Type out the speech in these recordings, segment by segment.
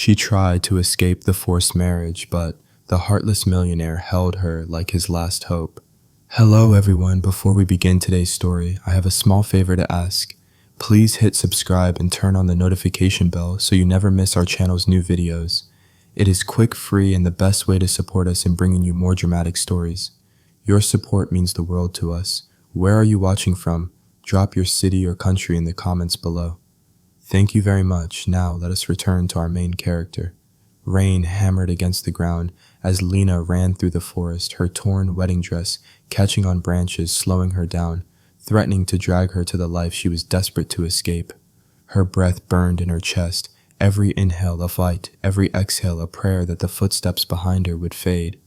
She tried to escape the forced marriage, but the heartless millionaire held her like his last hope. Hello everyone, before we begin today's story, I have a small favor to ask. Please hit subscribe and turn on the notification bell so you never miss our channel's new videos. It is quick, free, and the best way to support us in bringing you more dramatic stories. Your support means the world to us. Where are you watching from? Drop your city or country in the comments below. Thank you very much. Now let us return to our main character. Rain hammered against the ground as Lena ran through the forest, her torn wedding dress catching on branches, slowing her down, threatening to drag her to the life she was desperate to escape. Her breath burned in her chest, every inhale a fight, every exhale a prayer that the footsteps behind her would fade.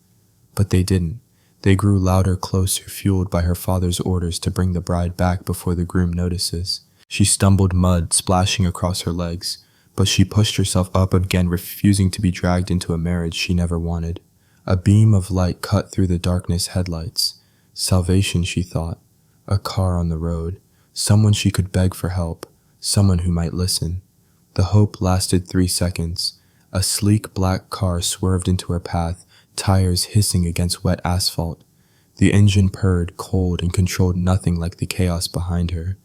But they didn't. They grew louder, closer, fueled by her father's orders to bring the bride back before the groom notices. She stumbled, mud splashing across her legs, but she pushed herself up again, refusing to be dragged into a marriage she never wanted. A beam of light cut through the darkness headlights. Salvation, she thought. A car on the road. Someone she could beg for help. Someone who might listen. The hope lasted 3 seconds. A sleek black car swerved into her path, tires hissing against wet asphalt. The engine purred, cold, and controlled nothing like the chaos behind her.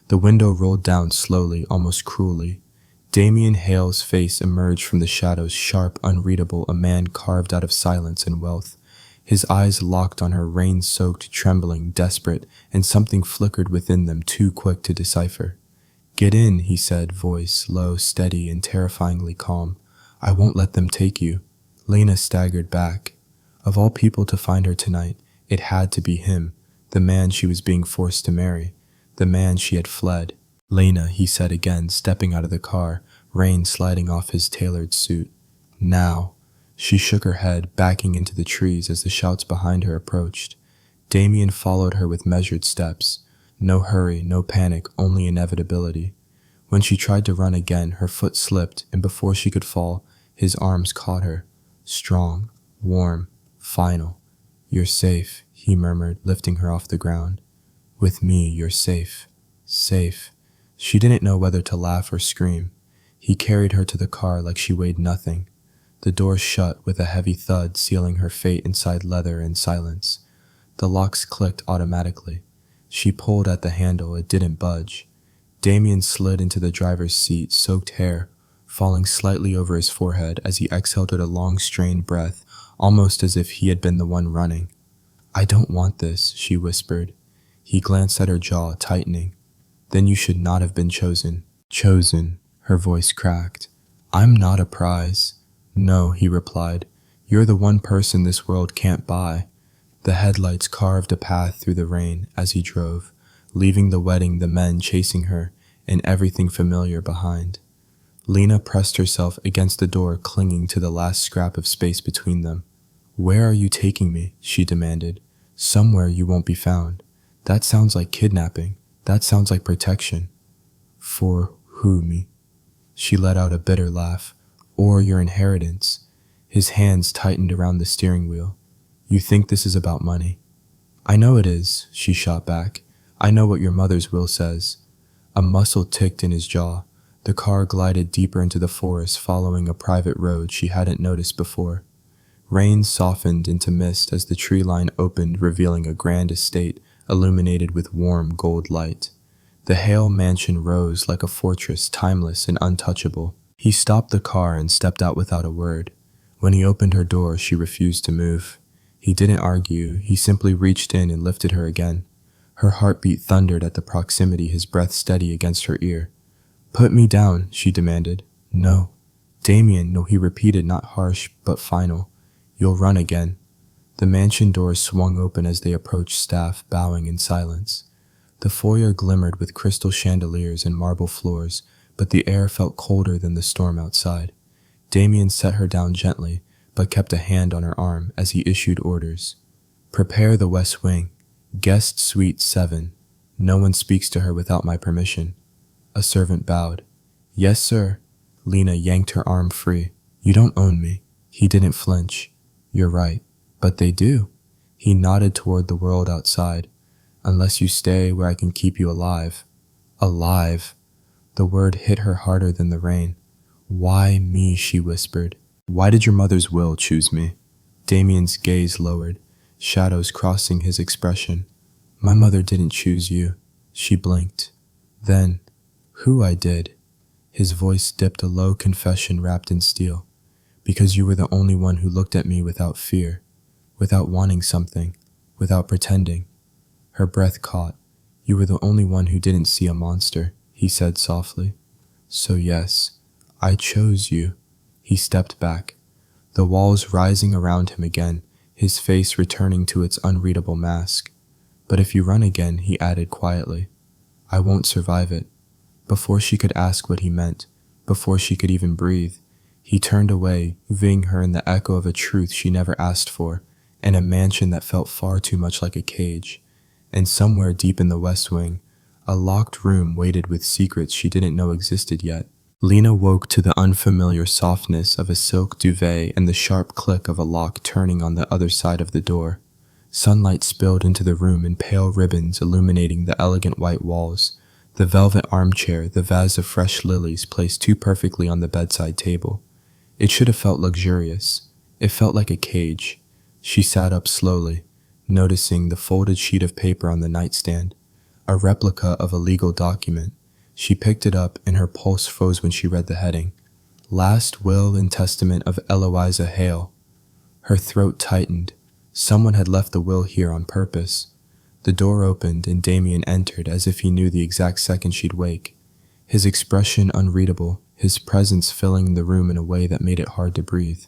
The window rolled down slowly, almost cruelly. Damian Hale's face emerged from the shadows, sharp, unreadable, a man carved out of silence and wealth. His eyes locked on her, rain-soaked, trembling, desperate, and something flickered within them, too quick to decipher. "Get in," he said, voice low, steady, and terrifyingly calm. "I won't let them take you." Lena staggered back. Of all people to find her tonight, it had to be him, the man she was being forced to marry, the man she had fled. "Lena," he said again, stepping out of the car, rain sliding off his tailored suit. "Now." She shook her head, backing into the trees as the shouts behind her approached. Damian followed her with measured steps. No hurry, no panic, only inevitability. When she tried to run again, her foot slipped, and before she could fall, his arms caught her. Strong, warm, final. "You're safe," he murmured, lifting her off the ground. "With me, you're safe. Safe." She didn't know whether to laugh or scream. He carried her to the car like she weighed nothing. The door shut with a heavy thud, sealing her fate inside leather and silence. The locks clicked automatically. She pulled at the handle, it didn't budge. Damian slid into the driver's seat, soaked hair, falling slightly over his forehead as he exhaled a long, strained breath, almost as if he had been the one running. "I don't want this," she whispered. He glanced at her jaw, tightening. "Then you should not have been chosen." "Chosen," her voice cracked. "I'm not a prize." "No," he replied. "You're the one person this world can't buy." The headlights carved a path through the rain as he drove, leaving the wedding, the men chasing her, and everything familiar behind. Lena pressed herself against the door, clinging to the last scrap of space between them. "Where are you taking me?" she demanded. "Somewhere you won't be found." "That sounds like kidnapping. That sounds like protection." "For who, me?" She let out a bitter laugh. "Or your inheritance." His hands tightened around the steering wheel. "You think this is about money?" "I know it is," she shot back. "I know what your mother's will says." A muscle ticked in his jaw. The car glided deeper into the forest, following a private road she hadn't noticed before. Rain softened into mist as the tree line opened, revealing a grand estate illuminated with warm gold light. The Hale mansion rose like a fortress, timeless and untouchable. He stopped the car and stepped out without a word. When he opened her door, she refused to move. He didn't argue, he simply reached in and lifted her again. Her heartbeat thundered at the proximity, his breath steady against her ear. "Put me down," she demanded. "No." "Damian," no, he repeated, not harsh, but final. "You'll run again." The mansion doors swung open as they approached, staff bowing in silence. The foyer glimmered with crystal chandeliers and marble floors, but the air felt colder than the storm outside. Damian set her down gently, but kept a hand on her arm as he issued orders. "Prepare the West Wing. Guest Suite 7. No one speaks to her without my permission." A servant bowed. "Yes, sir." Lena yanked her arm free. "You don't own me." He didn't flinch. "You're right. But they do." He nodded toward the world outside. "Unless you stay where I can keep you alive." Alive. The word hit her harder than the rain. Why me? She whispered. Why did your mother's will choose me? Damian's gaze lowered, shadows crossing his expression. My mother didn't choose you. She blinked. Then, who I did? His voice dipped, a low confession wrapped in steel. Because you were the only one who looked at me without fear, without wanting something, without pretending. Her breath caught. You were the only one who didn't see a monster, he said softly. So yes, I chose you. He stepped back, the walls rising around him again, his face returning to its unreadable mask. But if you run again, he added quietly, I won't survive it. Before she could ask what he meant, before she could even breathe, he turned away, leaving her in the echo of a truth she never asked for, in a mansion that felt far too much like a cage. And somewhere deep in the West Wing, a locked room waited with secrets she didn't know existed yet. Lena woke to the unfamiliar softness of a silk duvet and the sharp click of a lock turning on the other side of the door. Sunlight spilled into the room in pale ribbons illuminating the elegant white walls, the velvet armchair, the vase of fresh lilies placed too perfectly on the bedside table. It should have felt luxurious. It felt like a cage. She sat up slowly, noticing the folded sheet of paper on the nightstand, a replica of a legal document. She picked it up and her pulse froze when she read the heading, Last Will and Testament of Eloisa Hale. Her throat tightened. Someone had left the will here on purpose. The door opened and Damian entered as if he knew the exact second she'd wake. His expression unreadable, his presence filling the room in a way that made it hard to breathe.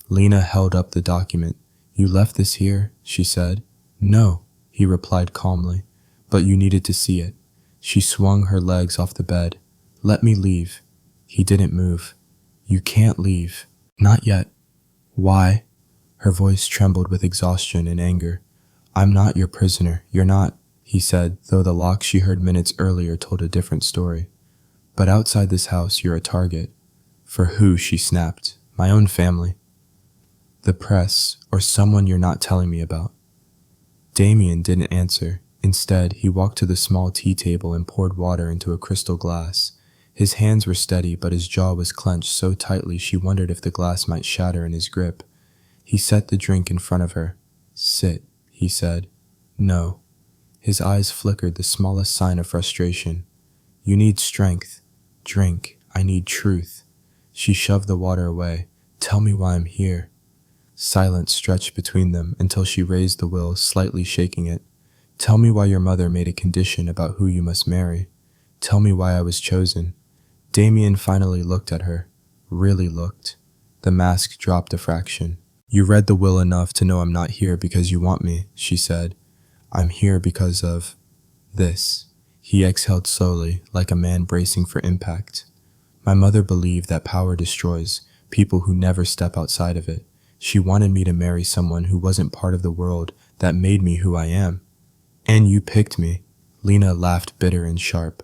Lena held up the document. You left this here? She said. No, he replied calmly, but you needed to see it. She swung her legs off the bed. Let me leave. He didn't move. You can't leave. Not yet. Why? Her voice trembled with exhaustion and anger. I'm not your prisoner. You're not, he said, though the lock she heard minutes earlier told a different story. But outside this house, you're a target. For who? She snapped. My own family. The press, or someone you're not telling me about. Damian didn't answer. Instead, he walked to the small tea table and poured water into a crystal glass. His hands were steady, but his jaw was clenched so tightly she wondered if the glass might shatter in his grip. He set the drink in front of her. Sit, he said. No. His eyes flickered the smallest sign of frustration. You need strength. Drink. I need truth. She shoved the water away. Tell me why I'm here. Silence stretched between them until she raised the will, slightly shaking it. Tell me why your mother made a condition about who you must marry. Tell me why I was chosen. Damian finally looked at her. Really looked. The mask dropped a fraction. You read the will enough to know I'm not here because you want me, she said. I'm here because of this. He exhaled slowly, like a man bracing for impact. My mother believed that power destroys people who never step outside of it. She wanted me to marry someone who wasn't part of the world that made me who I am. And you picked me. Lena laughed bitter and sharp.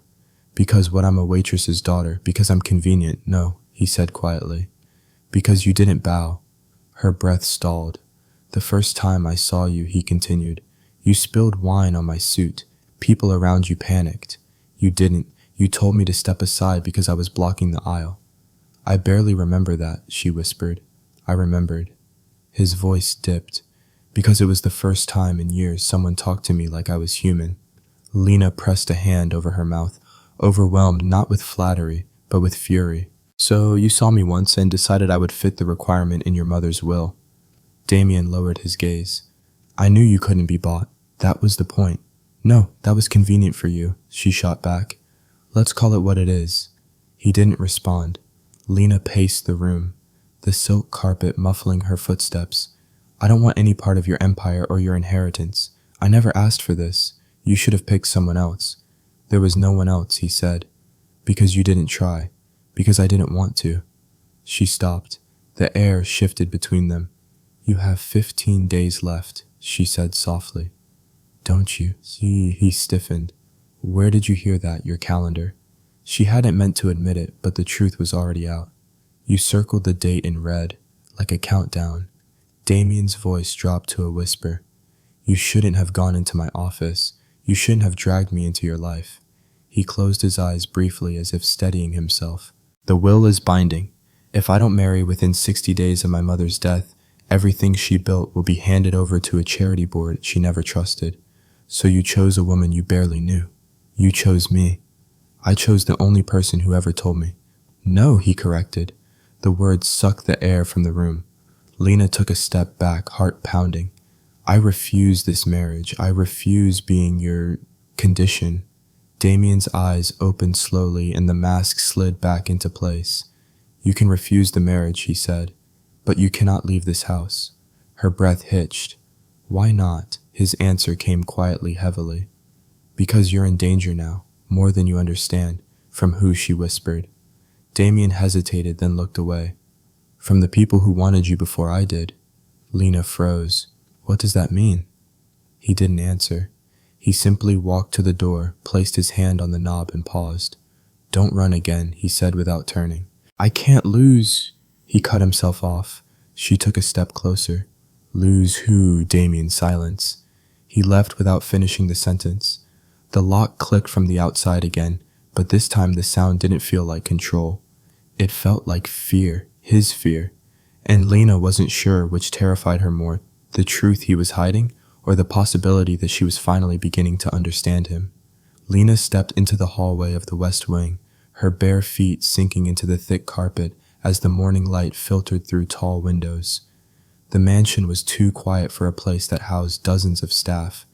Because what I'm a waitress's daughter, because I'm convenient. No, he said quietly. Because you didn't bow. Her breath stalled. The first time I saw you, he continued, you spilled wine on my suit. People around you panicked. You didn't. You told me to step aside because I was blocking the aisle. I barely remember that, she whispered. I remembered. His voice dipped. Because it was the first time in years someone talked to me like I was human. Lena pressed a hand over her mouth, overwhelmed not with flattery, but with fury. So you saw me once and decided I would fit the requirement in your mother's will. Damian lowered his gaze. I knew you couldn't be bought. That was the point. No, that was convenient for you, she shot back. Let's call it what it is. He didn't respond. Lena paced the room, the silk carpet muffling her footsteps. I don't want any part of your empire or your inheritance. I never asked for this. You should have picked someone else. There was no one else, he said. Because you didn't try. Because I didn't want to. She stopped. The air shifted between them. You have 15 days left, she said softly. Don't you? He stiffened. Where did you hear that, your calendar? She hadn't meant to admit it, but the truth was already out. You circled the date in red, like a countdown. Damian's voice dropped to a whisper. You shouldn't have gone into my office. You shouldn't have dragged me into your life. He closed his eyes briefly as if steadying himself. The will is binding. If I don't marry within 60 days of my mother's death, everything she built will be handed over to a charity board she never trusted. So you chose a woman you barely knew. You chose me. I chose the only person who ever told me. No, he corrected. The words sucked the air from the room. Lena took a step back, heart pounding. I refuse this marriage. I refuse being your condition. Damian's eyes opened slowly and the mask slid back into place. You can refuse the marriage, he said, but you cannot leave this house. Her breath hitched. Why not? His answer came quietly, heavily. Because you're in danger now, more than you understand. From who? She whispered. Damian hesitated, then looked away. From the people who wanted you before I did. Lena froze. What does that mean? He didn't answer. He simply walked to the door, placed his hand on the knob and paused. Don't run again, he said without turning. I can't lose. He cut himself off. She took a step closer. Lose who? Damian's silence. He left without finishing the sentence. The lock clicked from the outside again, but this time the sound didn't feel like control. It felt like fear, his fear. And Lena wasn't sure which terrified her more, the truth he was hiding, or the possibility that she was finally beginning to understand him. Lena stepped into the hallway of the West Wing, her bare feet sinking into the thick carpet as the morning light filtered through tall windows. The mansion was too quiet for a place that housed dozens of staff,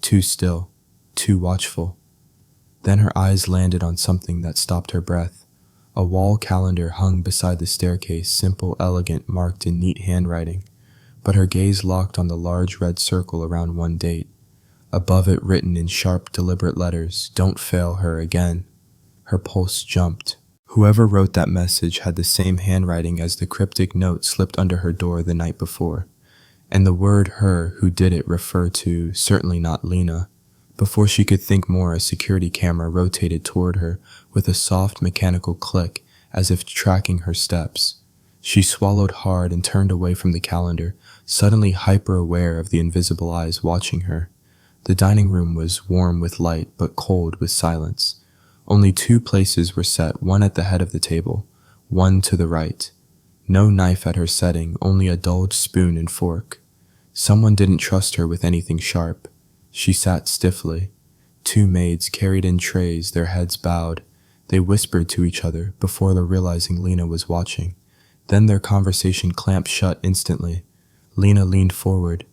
too still, too watchful. Then her eyes landed on something that stopped her breath. A wall calendar hung beside the staircase, simple, elegant, marked in neat handwriting. But her gaze locked on the large red circle around one date. Above it, written in sharp, deliberate letters, "Don't fail her again." Her pulse jumped. Whoever wrote that message had the same handwriting as the cryptic note slipped under her door the night before. And the word "her" who did it referred to, certainly not Lena. Before she could think more, a security camera rotated toward her with a soft mechanical click as if tracking her steps. She swallowed hard and turned away from the calendar, suddenly hyper-aware of the invisible eyes watching her. The dining room was warm with light, but cold with silence. Only two places were set, one at the head of the table, one to the right. No knife at her setting, only a dulled spoon and fork. Someone didn't trust her with anything sharp. She sat stiffly. Two maids carried in trays, their heads bowed. They whispered to each other before realizing Lena was watching. Then their conversation clamped shut instantly. Lena leaned forward.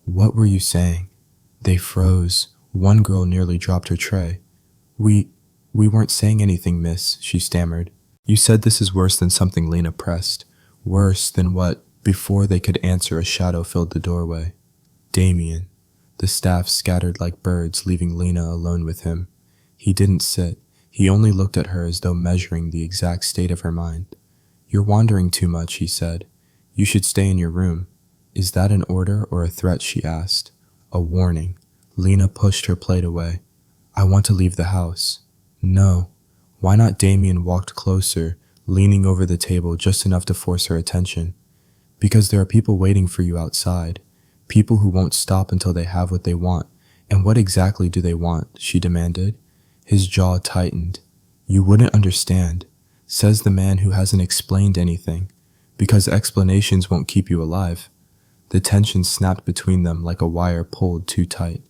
What were you saying? They froze. One girl nearly dropped her tray. We weren't saying anything, miss, she stammered. You said this is worse than something. Lena pressed. Worse than what? Before they could answer, a shadow filled the doorway. Damian. The staff scattered like birds, leaving Lena alone with him. He didn't sit. He only looked at her as though measuring the exact state of her mind. You're wandering too much, he said. You should stay in your room. Is that an order or a threat? She asked. A warning. Lena pushed her plate away. I want to leave the house. No. Why not? Damian walked closer, leaning over the table just enough to force her attention. Because there are people waiting for you outside. People who won't stop until they have what they want. And what exactly do they want? She demanded. His jaw tightened. You wouldn't understand, says the man who hasn't explained anything, because explanations won't keep you alive. The tension snapped between them like a wire pulled too tight.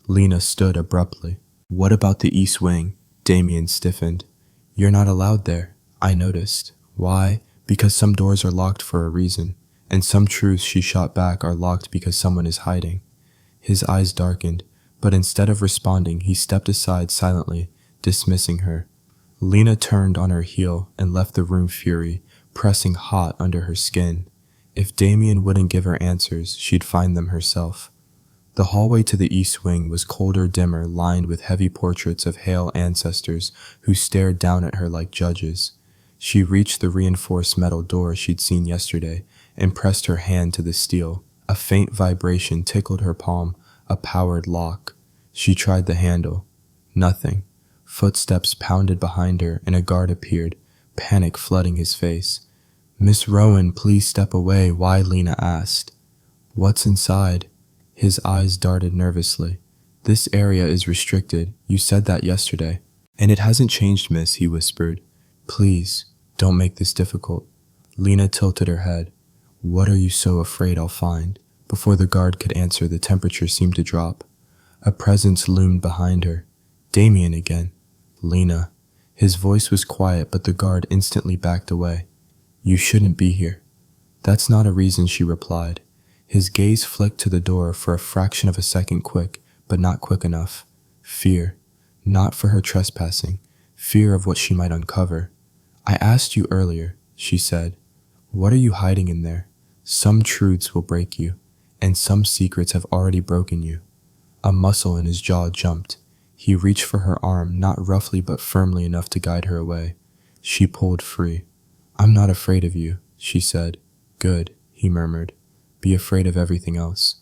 Lena stood abruptly. What about the East Wing? Damian stiffened. You're not allowed there, I noticed. Why? Because some doors are locked for a reason. And some truths, she shot back, are locked because someone is hiding. His eyes darkened, but instead of responding, he stepped aside silently, dismissing her. Lena turned on her heel and left the room, fury pressing hot under her skin. If Damian wouldn't give her answers, she'd find them herself. The hallway to the East Wing was colder, dimmer, lined with heavy portraits of Hale ancestors who stared down at her like judges. She reached the reinforced metal door she'd seen yesterday and pressed her hand to the steel. A faint vibration tickled her palm, a powered lock. She tried the handle. Nothing. Footsteps pounded behind her and a guard appeared, panic flooding his face. Miss Rowan, please step away. Why? Lena asked. What's inside? His eyes darted nervously. This area is restricted. You said that yesterday. And it hasn't changed, miss, he whispered. Please, Don't make this difficult. Lena tilted her head. What are you so afraid I'll find? Before the guard could answer, the temperature seemed to drop. A presence loomed behind her. Damian again. Lena. His voice was quiet, but the guard instantly backed away. You shouldn't be here. That's not a reason, she replied. His gaze flicked to the door for a fraction of a second, quick, but not quick enough. Fear. Not for her trespassing. Fear of what she might uncover. I asked you earlier, she said. What are you hiding in there? Some truths will break you, and some secrets have already broken you. A muscle in his jaw jumped. He reached for her arm, not roughly but firmly enough to guide her away. She pulled free. I'm not afraid of you, she said. Good, he murmured. Be afraid of everything else.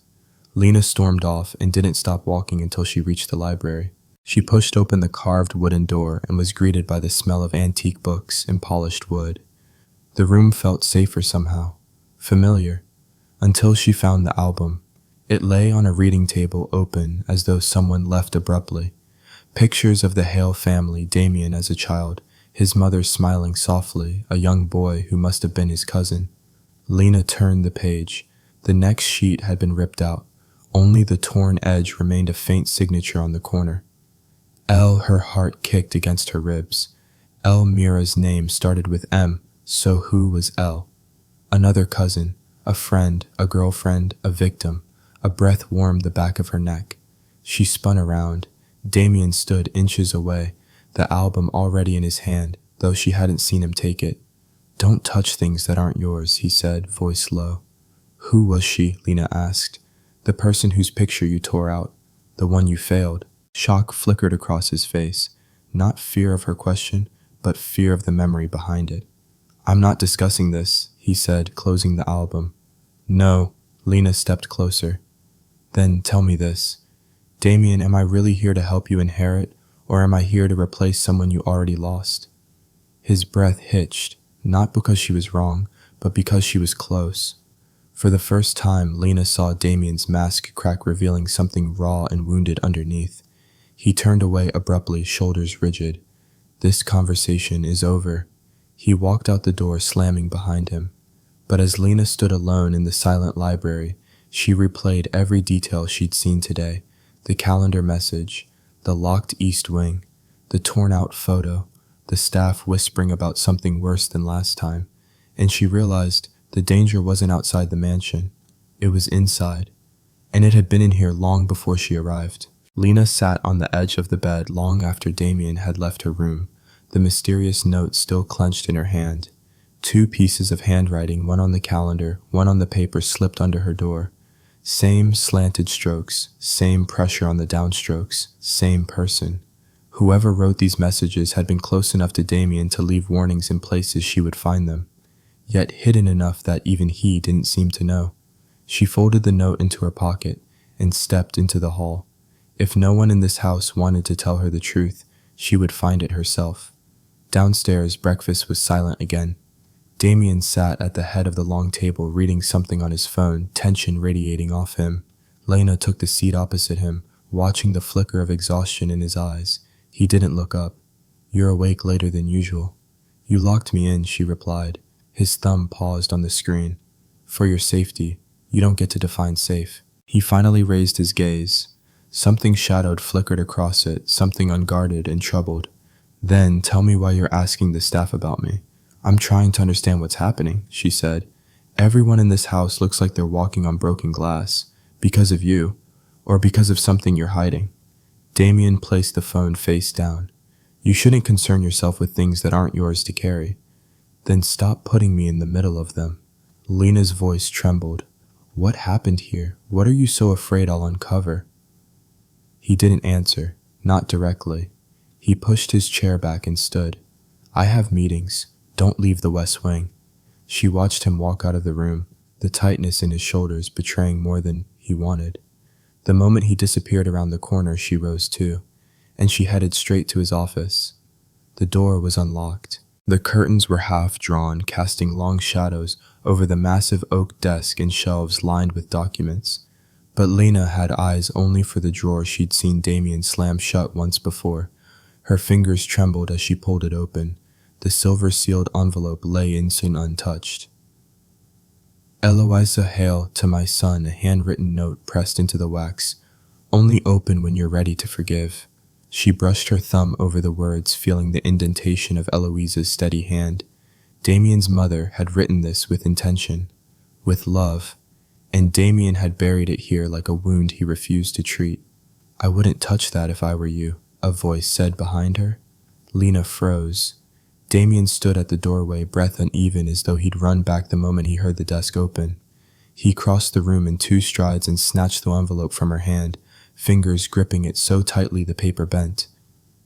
Lena stormed off and didn't stop walking until she reached the library. She pushed open the carved wooden door and was greeted by the smell of antique books and polished wood. The room felt safer somehow, familiar, until she found the album. It lay on a reading table, open as though someone left abruptly. Pictures of the Hale family, Damian as a child, his mother smiling softly, a young boy who must have been his cousin. Lena turned the page. The next sheet had been ripped out. Only the torn edge remained a faint signature on the corner. L, her heart kicked against her ribs. L, Mira's name started with M, so who was L? Another cousin, a friend, a girlfriend, a victim. A breath warmed the back of her neck. She spun around. Damian stood inches away, the album already in his hand, though she hadn't seen him take it. Don't touch things that aren't yours, he said, voice low. Who was she? Lena asked. The person whose picture you tore out. The one you failed. Shock flickered across his face. Not fear of her question, but fear of the memory behind it. I'm not discussing this, he said, closing the album. No. Lena stepped closer. Then tell me this. Damian, am I really here to help you inherit, or am I here to replace someone you already lost? His breath hitched, not because she was wrong, but because she was close. For the first time, Lena saw Damian's mask crack, revealing something raw and wounded underneath. He turned away abruptly, shoulders rigid. This conversation is over. He walked out the door, slamming behind him. But as Lena stood alone in the silent library, she replayed every detail she'd seen today. The calendar message, the locked east wing, the torn-out photo, the staff whispering about something worse than last time, and she realized the danger wasn't outside the mansion. It was inside, and it had been in here long before she arrived. Lena sat on the edge of the bed long after Damian had left her room, the mysterious note still clenched in her hand. 2 pieces of handwriting, one on the calendar, one on the paper, slipped under her door. Same slanted strokes, same pressure on the downstrokes, same person. Whoever wrote these messages had been close enough to Damian to leave warnings in places she would find them, yet hidden enough that even he didn't seem to know. She folded the note into her pocket and stepped into the hall. If no one in this house wanted to tell her the truth, she would find it herself. Downstairs, breakfast was silent again. Damian sat at the head of the long table reading something on his phone, tension radiating off him. Lena took the seat opposite him, watching the flicker of exhaustion in his eyes. He didn't look up. You're awake later than usual. You locked me in, she replied. His thumb paused on the screen. For your safety, you don't get to define safe. He finally raised his gaze. Something shadowed flickered across it, something unguarded and troubled. Then tell me why you're asking the staff about me. I'm trying to understand what's happening, she said. Everyone in this house looks like they're walking on broken glass. Because of you. Or because of something you're hiding. Damian placed the phone face down. You shouldn't concern yourself with things that aren't yours to carry. Then stop putting me in the middle of them. Lena's voice trembled. What happened here? What are you so afraid I'll uncover? He didn't answer, not directly. He pushed his chair back and stood. I have meetings. Don't leave the West Wing. She watched him walk out of the room, the tightness in his shoulders betraying more than he wanted. The moment he disappeared around the corner, she rose too, and she headed straight to his office. The door was unlocked. The curtains were half drawn, casting long shadows over the massive oak desk and shelves lined with documents. But Lena had eyes only for the drawer she'd seen Damian slam shut once before. Her fingers trembled as she pulled it open. The silver-sealed envelope lay innocent untouched. Eloisa Hale, to my son, a handwritten note pressed into the wax. Only open when you're ready to forgive. She brushed her thumb over the words, feeling the indentation of Eloisa's steady hand. Damian's mother had written this with intention, with love, and Damian had buried it here like a wound he refused to treat. I wouldn't touch that if I were you, a voice said behind her. Lena froze. Damian stood at the doorway, breath uneven as though he'd run back the moment he heard the desk open. He crossed the room in 2 strides and snatched the envelope from her hand, fingers gripping it so tightly the paper bent.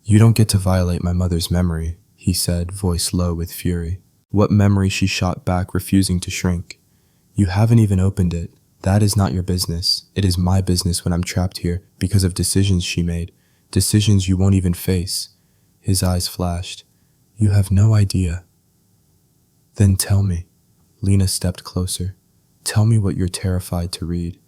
You don't get to violate my mother's memory, he said, voice low with fury. What memory? She shot back, refusing to shrink. You haven't even opened it. That is not your business. It is my business when I'm trapped here because of decisions she made, decisions you won't even face. His eyes flashed. You have no idea. Then tell me. Lena stepped closer. Tell me what you're terrified to read.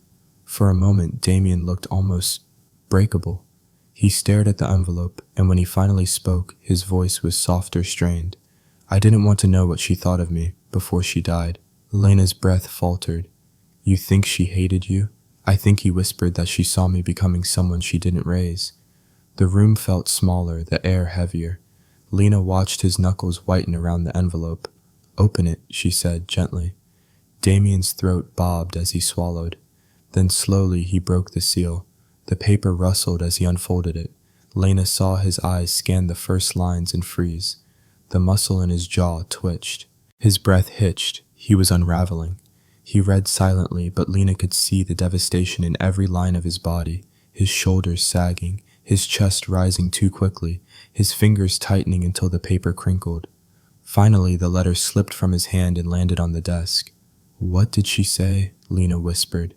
For a moment, Damian looked almost breakable. He stared at the envelope, and when he finally spoke, his voice was softer, strained. I didn't want to know what she thought of me before she died. Lena's breath faltered. You think she hated you? I think he whispered that she saw me becoming someone she didn't raise. The room felt smaller, the air heavier. Lena watched his knuckles whiten around the envelope. Open it, she said gently. Damian's throat bobbed as he swallowed. Then slowly he broke the seal. The paper rustled as he unfolded it. Lena saw his eyes scan the first lines and freeze. The muscle in his jaw twitched. His breath hitched. He was unraveling. He read silently, but Lena could see the devastation in every line of his body, his shoulders sagging, his chest rising too quickly, his fingers tightening until the paper crinkled. Finally, the letter slipped from his hand and landed on the desk. What did she say? Lena whispered.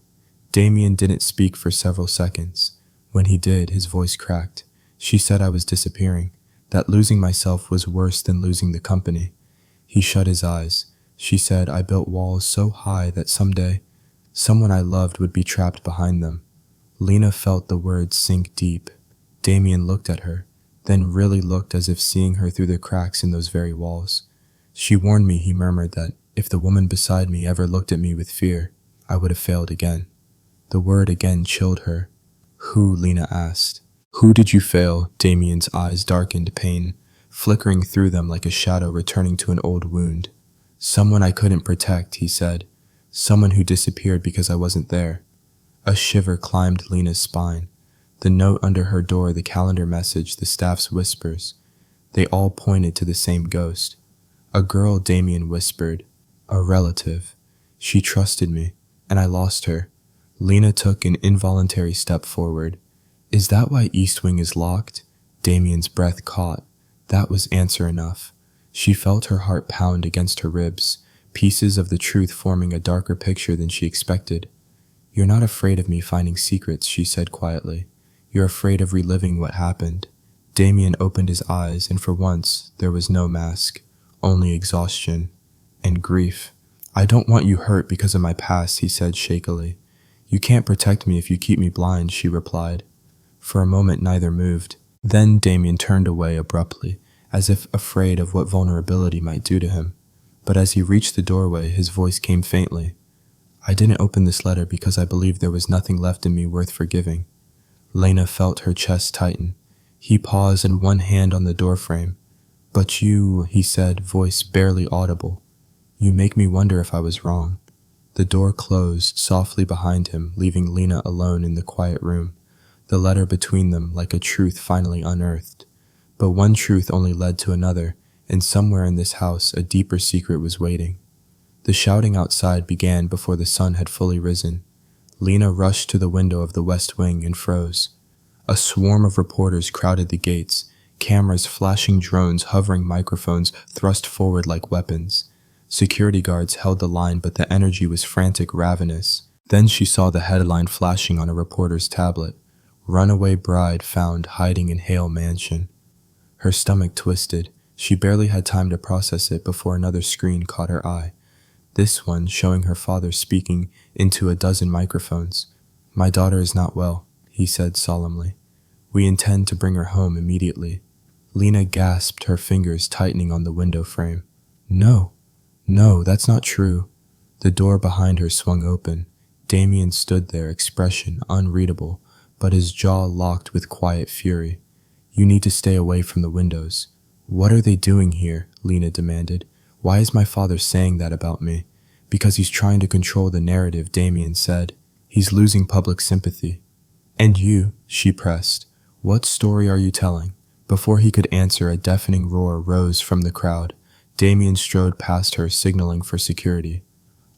Damian didn't speak for several seconds. When he did, his voice cracked. She said I was disappearing, that losing myself was worse than losing the company. He shut his eyes. She said I built walls so high that someday, someone I loved would be trapped behind them. Lena felt the words sink deep. Damian looked at her, then really looked as if seeing her through the cracks in those very walls. She warned me, he murmured, that if the woman beside me ever looked at me with fear, I would have failed again. The word again chilled her. Who? Lena asked. Who did you fail? Damian's eyes darkened, pain flickering through them like a shadow returning to an old wound. Someone I couldn't protect, he said. Someone who disappeared because I wasn't there. A shiver climbed Lena's spine. The note under her door, the calendar message, the staff's whispers. They all pointed to the same ghost. A girl, Damian whispered. A relative. She trusted me, and I lost her. Lena took an involuntary step forward. Is that why East Wing is locked? Damian's breath caught. That was answer enough. She felt her heart pound against her ribs, pieces of the truth forming a darker picture than she expected. You're not afraid of me finding secrets, she said quietly. You're afraid of reliving what happened. Damian opened his eyes, and for once, there was no mask, only exhaustion and grief. I don't want you hurt because of my past, he said shakily. You can't protect me if you keep me blind, she replied. For a moment, neither moved. Then Damian turned away abruptly, as if afraid of what vulnerability might do to him. But as he reached the doorway, his voice came faintly. I didn't open this letter because I believed there was nothing left in me worth forgiving. Lena felt her chest tighten. He paused and one hand on the doorframe. But you, he said, voice barely audible. You make me wonder if I was wrong. The door closed softly behind him, leaving Lena alone in the quiet room, the letter between them like a truth finally unearthed. But one truth only led to another, and somewhere in this house a deeper secret was waiting. The shouting outside began before the sun had fully risen. Lena rushed to the window of the West Wing and froze. A swarm of reporters crowded the gates, cameras flashing, drones hovering, microphones thrust forward like weapons. Security guards held the line, but the energy was frantic, ravenous. Then she saw the headline flashing on a reporter's tablet. Runaway bride found hiding in Hale Mansion. Her stomach twisted. She barely had time to process it before another screen caught her eye. This one showing her father speaking into a dozen microphones. My daughter is not well, he said solemnly. We intend to bring her home immediately. Lena gasped, her fingers tightening on the window frame. No, no, that's not true. The door behind her swung open. Damian stood there, expression unreadable, but his jaw locked with quiet fury. You need to stay away from the windows. What are they doing here? Lena demanded. Why is my father saying that about me? Because he's trying to control the narrative, Damian said. He's losing public sympathy. And you, she pressed. What story are you telling? Before he could answer, a deafening roar rose from the crowd. Damian strode past her, signaling for security.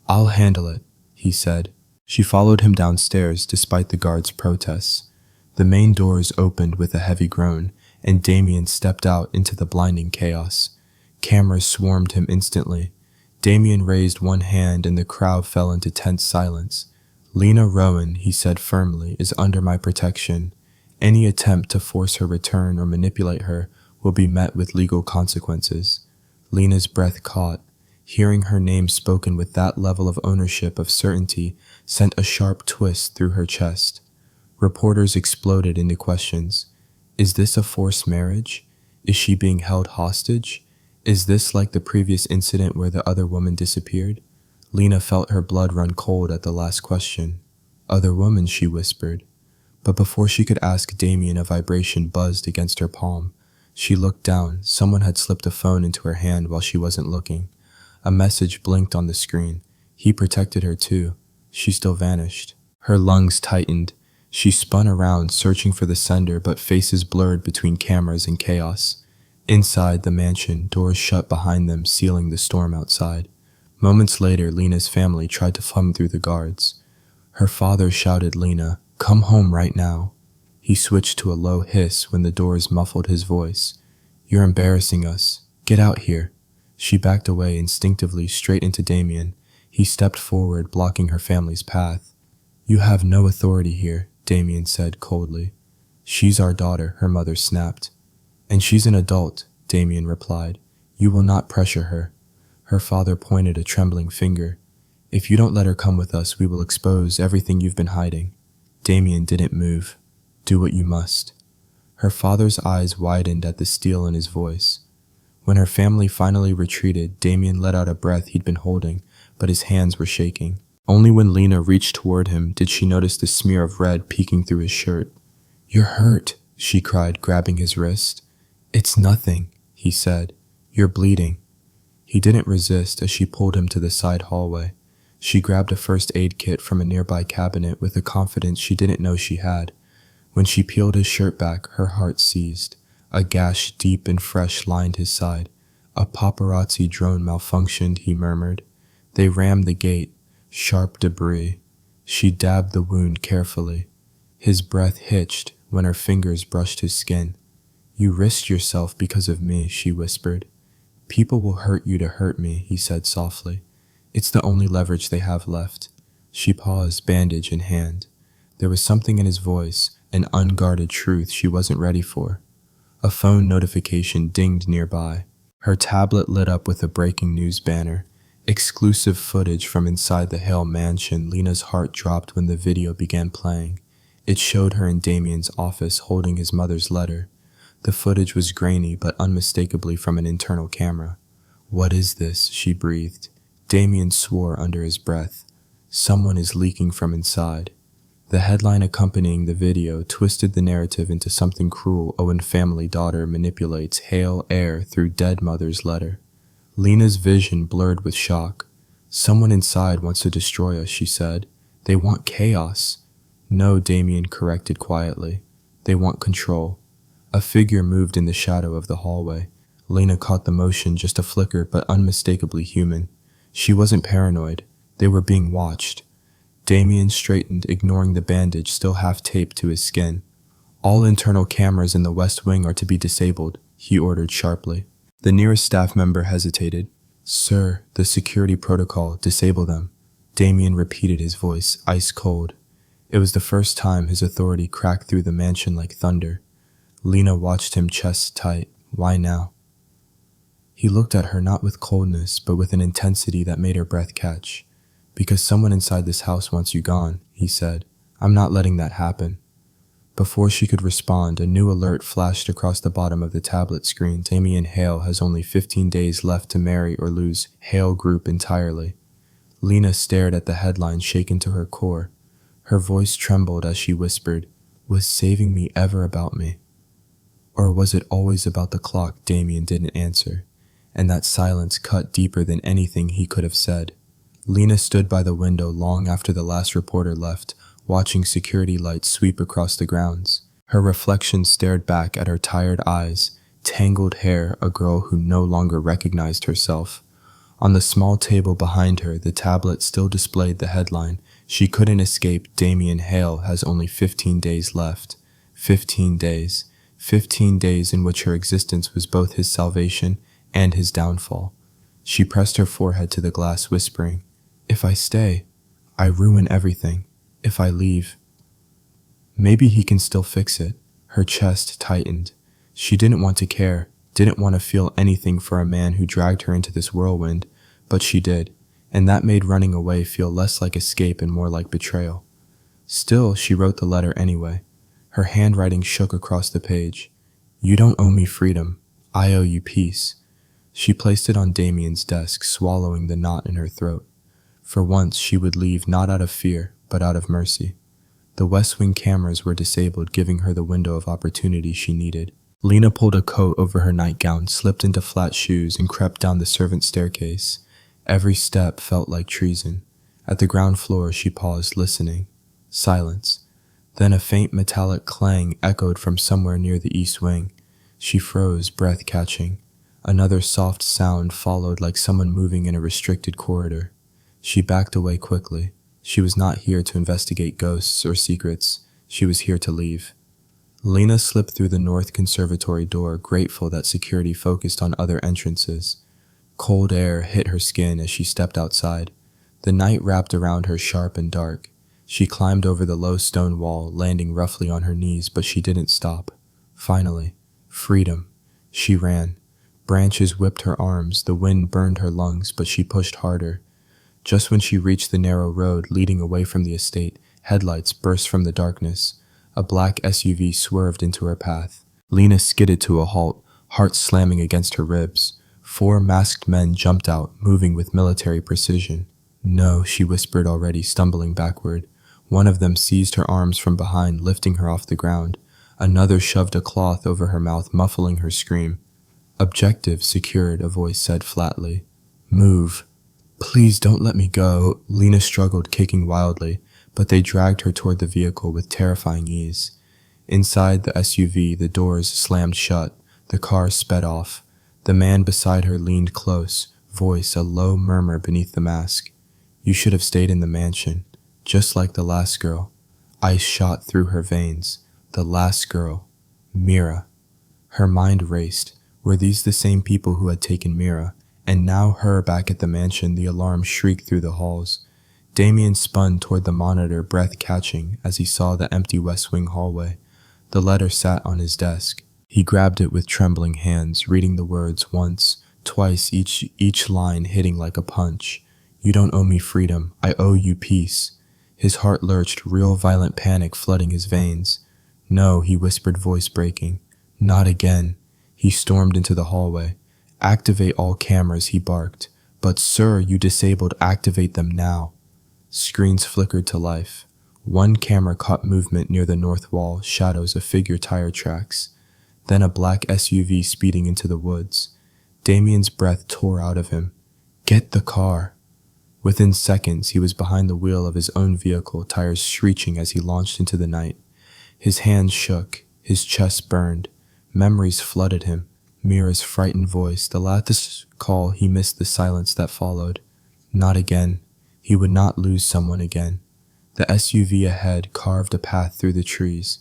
I'll handle it, he said. She followed him downstairs despite the guards' protests. The main doors opened with a heavy groan, and Damian stepped out into the blinding chaos. Cameras swarmed him instantly. Damian raised one hand and the crowd fell into tense silence. Lena Rowan, he said firmly, is under my protection. Any attempt to force her return or manipulate her will be met with legal consequences. Lena's breath caught. Hearing her name spoken with that level of ownership of certainty sent a sharp twist through her chest. Reporters exploded into questions. Is this a forced marriage? Is she being held hostage? Is this like the previous incident where the other woman disappeared? Lena felt her blood run cold at the last question. Other woman, she whispered. But before she could ask Damian, a vibration buzzed against her palm. She looked down. Someone had slipped a phone into her hand while she wasn't looking. A message blinked on the screen. He protected her too. She still vanished. Her lungs tightened. She spun around, searching for the sender, but faces blurred between cameras and chaos. Inside the mansion, doors shut behind them, sealing the storm outside. Moments later, Lena's family tried to thumb through the guards. Her father shouted, Lena, come home right now. He switched to a low hiss when the doors muffled his voice. You're embarrassing us. Get out here. She backed away instinctively, straight into Damian. He stepped forward, blocking her family's path. You have no authority here, Damian said coldly. She's our daughter, her mother snapped. And she's an adult, Damian replied. You will not pressure her. Her father pointed a trembling finger. If you don't let her come with us, we will expose everything you've been hiding. Damian didn't move. Do what you must. Her father's eyes widened at the steel in his voice. When her family finally retreated, Damian let out a breath he'd been holding, but his hands were shaking. Only when Lena reached toward him did she notice the smear of red peeking through his shirt. You're hurt, she cried, grabbing his wrist. It's nothing, he said. You're bleeding. He didn't resist as she pulled him to the side hallway. She grabbed a first aid kit from a nearby cabinet with a confidence she didn't know she had. When she peeled his shirt back, her heart seized. A gash deep and fresh lined his side. A paparazzi drone malfunctioned, he murmured. They rammed the gate. Sharp debris. She dabbed the wound carefully. His breath hitched when her fingers brushed his skin. You risked yourself because of me, she whispered. People will hurt you to hurt me, he said softly. It's the only leverage they have left. She paused, bandage in hand. There was something in his voice, an unguarded truth she wasn't ready for. A phone notification dinged nearby. Her tablet lit up with a breaking news banner. Exclusive footage from inside the Hale mansion. Lena's heart dropped when the video began playing. It showed her in Damian's office holding his mother's letter. The footage was grainy but unmistakably from an internal camera. What is this? She breathed. Damian swore under his breath. Someone is leaking from inside. The headline accompanying the video twisted the narrative into something cruel. Owen family daughter manipulates Hale heir through dead mother's letter. Lena's vision blurred with shock. Someone inside wants to destroy us, she said. They want chaos. No, Damian corrected quietly. They want control. A figure moved in the shadow of the hallway. Lena caught the motion, just a flicker, but unmistakably human. She wasn't paranoid. They were being watched. Damian straightened, ignoring the bandage still half taped to his skin. All internal cameras in the West Wing are to be disabled, he ordered sharply. The nearest staff member hesitated. Sir, the security protocol, disable them. Damian repeated, his voice ice cold. It was the first time his authority cracked through the mansion like thunder. Lena watched him, chest tight. Why now? He looked at her not with coldness, but with an intensity that made her breath catch. Because someone inside this house wants you gone, he said. I'm not letting that happen. Before she could respond, a new alert flashed across the bottom of the tablet screen. Damian Hale has only 15 days left to marry or lose Hale Group entirely. Lena stared at the headline, shaken to her core. Her voice trembled as she whispered, "Was saving me ever about me? Or was it always about the clock?" Damian didn't answer, and that silence cut deeper than anything he could have said. Lena stood by the window long after the last reporter left, watching security lights sweep across the grounds. Her reflection stared back at her tired eyes, tangled hair, a girl who no longer recognized herself. On the small table behind her, the tablet still displayed the headline. She couldn't escape. Damian Hale has only 15 days left. 15 days. 15 days in which her existence was both his salvation and his downfall. She pressed her forehead to the glass, whispering, "If I stay, I ruin everything. If I leave, maybe he can still fix it." Her chest tightened. She didn't want to care, didn't want to feel anything for a man who dragged her into this whirlwind, but she did, and that made running away feel less like escape and more like betrayal. Still, she wrote the letter anyway. Her handwriting shook across the page. "You don't owe me freedom. I owe you peace." She placed it on Damian's desk, swallowing the knot in her throat. For once, she would leave not out of fear, but out of mercy. The West Wing cameras were disabled, giving her the window of opportunity she needed. Lena pulled a coat over her nightgown, slipped into flat shoes, and crept down the servants' staircase. Every step felt like treason. At the ground floor, she paused, listening. Silence. Then a faint metallic clang echoed from somewhere near the East Wing. She froze, breath catching. Another soft sound followed, like someone moving in a restricted corridor. She backed away quickly. She was not here to investigate ghosts or secrets. She was here to leave. Lena slipped through the north conservatory door, grateful that security focused on other entrances. Cold air hit her skin as she stepped outside. The night wrapped around her sharp and dark. She climbed over the low stone wall, landing roughly on her knees, but she didn't stop. Finally, freedom. She ran. Branches whipped her arms, the wind burned her lungs, but she pushed harder. Just when she reached the narrow road leading away from the estate, headlights burst from the darkness. A black SUV swerved into her path. Lena skidded to a halt, heart slamming against her ribs. 4 masked men jumped out, moving with military precision. "No," she whispered, already stumbling backward. One of them seized her arms from behind, lifting her off the ground. Another shoved a cloth over her mouth, muffling her scream. "Objective secured," a voice said flatly. "Move." "Please don't let me go." Lena struggled, kicking wildly, but they dragged her toward the vehicle with terrifying ease. Inside the SUV, the doors slammed shut. The car sped off. The man beside her leaned close, voice a low murmur beneath the mask. "You should have stayed in the mansion, just like the last girl." Ice shot through her veins. The last girl. Mira. Her mind raced. Were these the same people who had taken Mira? And now her back at the mansion. The alarm shrieked through the halls. Damian spun toward the monitor, breath catching, as he saw the empty West Wing hallway. The letter sat on his desk. He grabbed it with trembling hands, reading the words once, twice, each line hitting like a punch. "You don't owe me freedom. I owe you peace." His heart lurched, real violent panic flooding his veins. "No," he whispered, voice breaking. "Not again." He stormed into the hallway. "Activate all cameras," he barked. "But sir, you disabled. Activate them now." Screens flickered to life. One camera caught movement near the north wall, shadows, a figure, tire tracks. Then a black SUV speeding into the woods. Damian's breath tore out of him. "Get the car." Within seconds, he was behind the wheel of his own vehicle, tires screeching as he launched into the night. His hands shook, his chest burned. Memories flooded him. Mira's frightened voice, the last call. He missed the silence that followed. Not again. He would not lose someone again. The SUV ahead carved a path through the trees.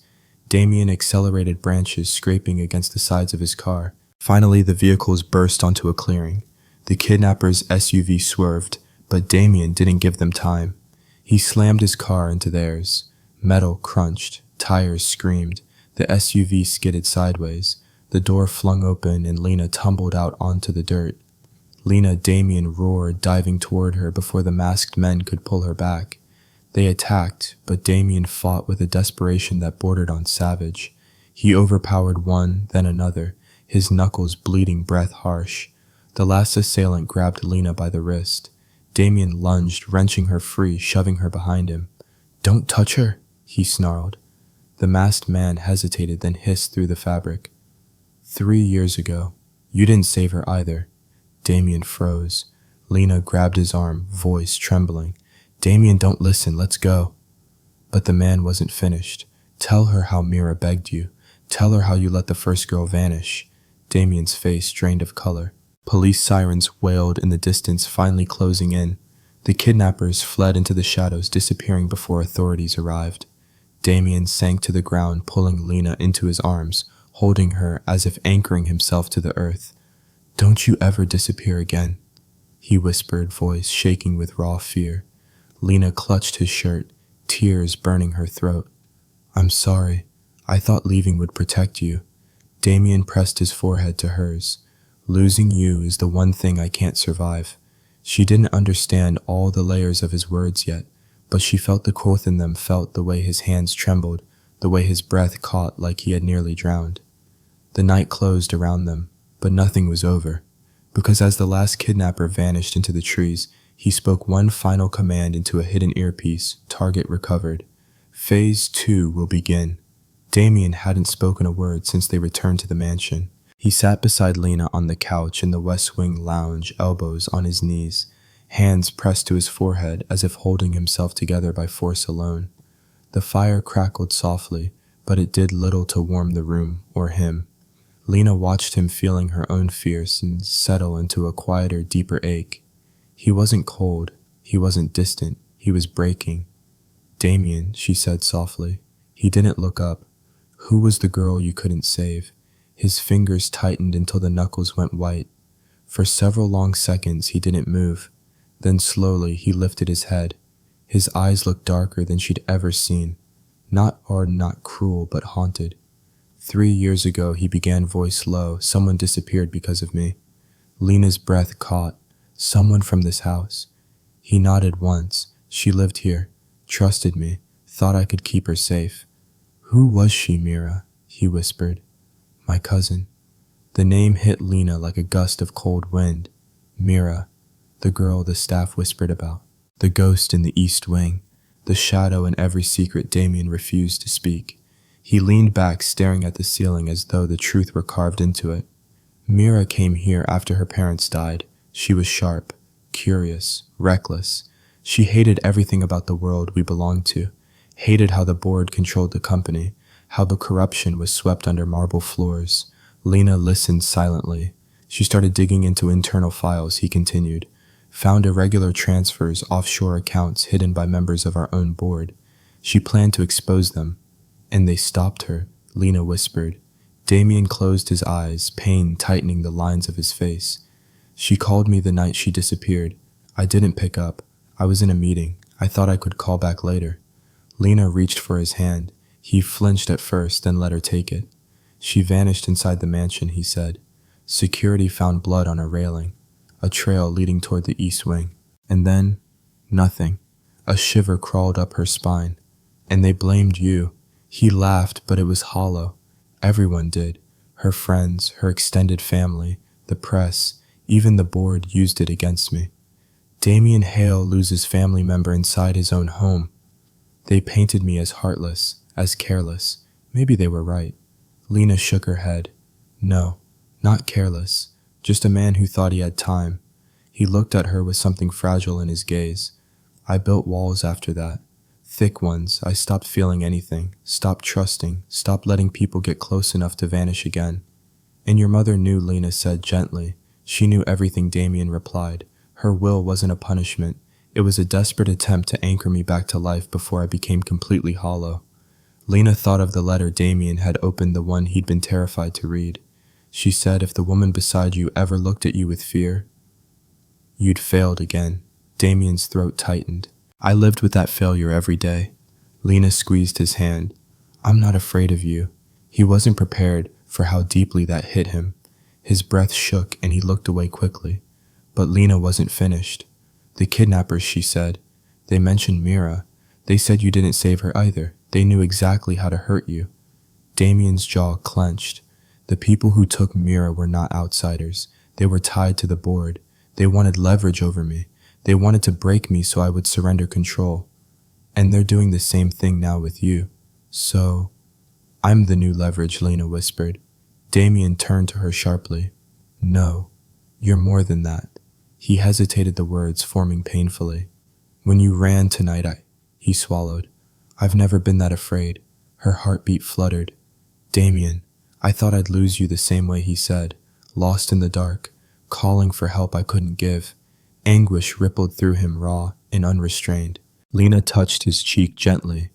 Damian accelerated, branches scraping against the sides of his car. Finally, the vehicles burst onto a clearing. The kidnapper's SUV swerved, but Damian didn't give them time. He slammed his car into theirs. Metal crunched, tires screamed. The SUV skidded sideways. The door flung open and Lena tumbled out onto the dirt. Lena, Damian roared, diving toward her before the masked men could pull her back. They attacked, but Damian fought with a desperation that bordered on savage. He overpowered one, then another, his knuckles bleeding, breath harsh. The last assailant grabbed Lena by the wrist. Damian lunged, wrenching her free, shoving her behind him. "Don't touch her," he snarled. The masked man hesitated, then hissed through the fabric. 3 years ago. You didn't save her either." Damian froze. Lena grabbed his arm, voice trembling. "Damian, don't listen, let's go." But the man wasn't finished. "Tell her how Mira begged you. Tell her how you let the first girl vanish." Damian's face drained of color. Police sirens wailed in the distance, finally closing in. The kidnappers fled into the shadows, disappearing before authorities arrived. Damian sank to the ground, pulling Lena into his arms, holding her as if anchoring himself to the earth. "Don't you ever disappear again," he whispered, voice shaking with raw fear. Lena clutched his shirt, tears burning her throat. "I'm sorry. I thought leaving would protect you." Damian pressed his forehead to hers. "Losing you is the one thing I can't survive." She didn't understand all the layers of his words yet, but she felt the growth in them, felt the way his hands trembled, the way his breath caught like he had nearly drowned. The night closed around them, but nothing was over, because as the last kidnapper vanished into the trees, he spoke one final command into a hidden earpiece. Target recovered. Phase 2 will begin. Damian hadn't spoken a word since they returned to the mansion. He sat beside Lena on the couch in the West Wing lounge, elbows on his knees, hands pressed to his forehead as if holding himself together by force alone. The fire crackled softly, but it did little to warm the room or him. Lena watched him, feeling her own fears and settle into a quieter, deeper ache. He wasn't cold, he wasn't distant, he was breaking. "Damian," she said softly. He didn't look up. "Who was the girl you couldn't save?" His fingers tightened until the knuckles went white. For several long seconds he didn't move. Then slowly he lifted his head. His eyes looked darker than she'd ever seen. Not hard, not cruel, but haunted. 3 years ago, he began, voice low. "Someone disappeared because of me." Lena's breath caught. "Someone from this house." He nodded once. "She lived here, trusted me, thought I could keep her safe." "Who was she, Mira?" he whispered. "My cousin." The name hit Lena like a gust of cold wind. Mira, the girl the staff whispered about, the ghost in the East Wing, the shadow in every secret Damian refused to speak. He leaned back, staring at the ceiling as though the truth were carved into it. Mira came here after her parents died. She was sharp, curious, reckless. She hated everything about the world we belonged to, hated how the board controlled the company, how the corruption was swept under marble floors. Lena listened silently. She started digging into internal files, he continued. Found irregular transfers, offshore accounts hidden by members of our own board. She planned to expose them. "And they stopped her," Lena whispered. Damian closed his eyes, pain tightening the lines of his face. "She called me the night she disappeared. I didn't pick up. I was in a meeting. I thought I could call back later." Lena reached for his hand. He flinched at first, then let her take it. "She vanished inside the mansion," he said. "Security found blood on a railing, a trail leading toward the East Wing. And then, nothing." A shiver crawled up her spine. "And they blamed you." He laughed, but it was hollow. Everyone did. Her friends, her extended family, the press, even the board used it against me. Damian Hale loses family member inside his own home. They painted me as heartless, as careless. Maybe they were right. Lena shook her head. "No, not careless. Just a man who thought he had time." He looked at her with something fragile in his gaze. "I built walls after that. Thick ones. I stopped feeling anything, stopped trusting, stopped letting people get close enough to vanish again." "And your mother knew," Lena said gently. "She knew everything," Damian replied. "Her will wasn't a punishment. It was a desperate attempt to anchor me back to life before I became completely hollow." Lena thought of the letter Damian had opened, the one he'd been terrified to read. She said, "If the woman beside you ever looked at you with fear, you'd failed again." Damian's throat tightened. "I lived with that failure every day." Lena squeezed his hand. "I'm not afraid of you." He wasn't prepared for how deeply that hit him. His breath shook and he looked away quickly. But Lena wasn't finished. "The kidnappers," she said. "They mentioned Mira. They said you didn't save her either. They knew exactly how to hurt you. Damian's jaw clenched. The people who took Mira were not outsiders. They were tied to the board. They wanted leverage over me. They wanted to break me so I would surrender control. And they're doing the same thing now with you. So, I'm the new leverage, Lena whispered. Damian turned to her sharply. No, you're more than that. He hesitated, the words forming painfully. When you ran tonight, he swallowed. I've never been that afraid. Her heartbeat fluttered. Damian, I thought I'd lose you the same way, he said, lost in the dark, calling for help I couldn't give. Anguish rippled through him, raw and unrestrained. Lena touched his cheek gently.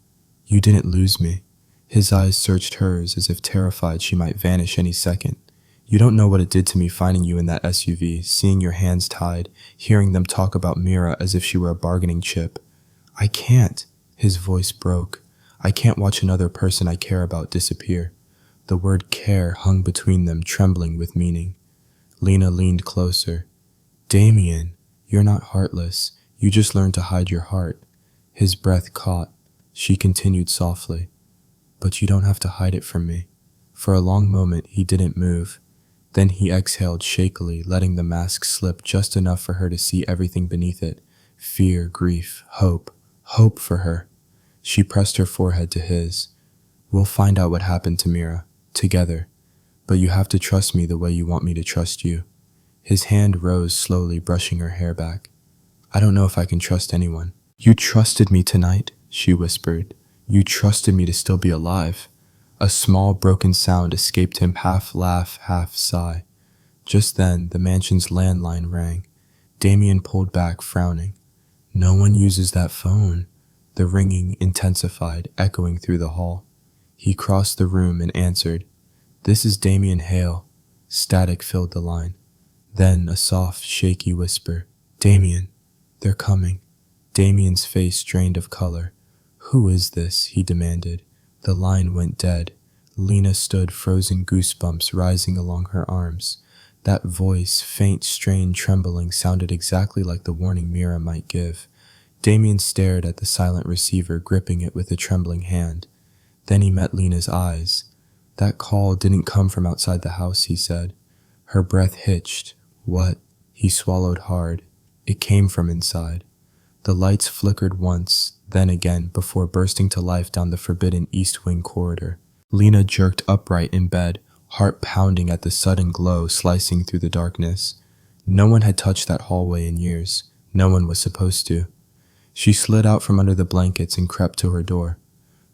You didn't lose me. His eyes searched hers as if terrified she might vanish any second. You don't know what it did to me finding you in that SUV, seeing your hands tied, hearing them talk about Mira as if she were a bargaining chip. I can't. His voice broke. I can't watch another person I care about disappear. The word care hung between them, trembling with meaning. Lena leaned closer. Damian, you're not heartless. You just learned to hide your heart. His breath caught. She continued softly. But you don't have to hide it from me. For a long moment, he didn't move. Then he exhaled shakily, letting the mask slip just enough for her to see everything beneath it. Fear, grief, hope. Hope for her. She pressed her forehead to his. We'll find out what happened to Mira. Together. But you have to trust me the way you want me to trust you. His hand rose slowly, brushing her hair back. I don't know if I can trust anyone. You trusted me tonight, she whispered. You trusted me to still be alive. A small broken sound escaped him, half laugh, half sigh. Just then, the mansion's landline rang. Damian pulled back, frowning. No one uses that phone. The ringing intensified, echoing through the hall. He crossed the room and answered. This is Damian Hale. Static filled the line. Then a soft, shaky whisper. Damian, they're coming. Damian's face drained of color. Who is this? He demanded. The line went dead. Lena stood, frozen, goosebumps rising along her arms. That voice, faint, strained, trembling, sounded exactly like the warning Mira might give. Damian stared at the silent receiver, gripping it with a trembling hand. Then he met Lena's eyes. That call didn't come from outside the house, he said. Her breath hitched. What? He swallowed hard. It came from inside. The lights flickered once, then again, before bursting to life down the forbidden East Wing corridor. Lena jerked upright in bed, heart pounding at the sudden glow slicing through the darkness. No one had touched that hallway in years. No one was supposed to. She slid out from under the blankets and crept to her door.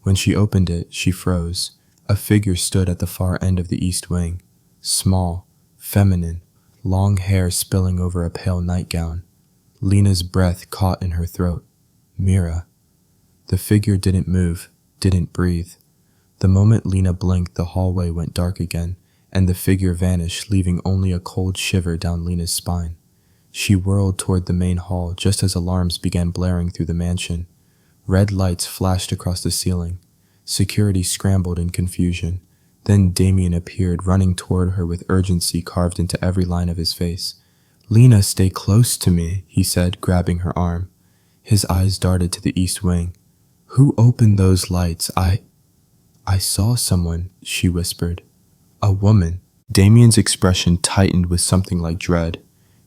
When she opened it, she froze. A figure stood at the far end of the East Wing. Small, feminine, long hair spilling over a pale nightgown. Lena's breath caught in her throat. Mira. The figure didn't move, didn't breathe. The moment Lena blinked, the hallway went dark again, and the figure vanished, leaving only a cold shiver down Lena's spine. She whirled toward the main hall just as alarms began blaring through the mansion. Red lights flashed across the ceiling. Security scrambled in confusion. Then Damian appeared, running toward her with urgency carved into every line of his face. Lena, stay close to me, he said, grabbing her arm. His eyes darted to the East Wing. Who opened those lights? I saw someone, she whispered. A woman. Damian's expression tightened with something like dread.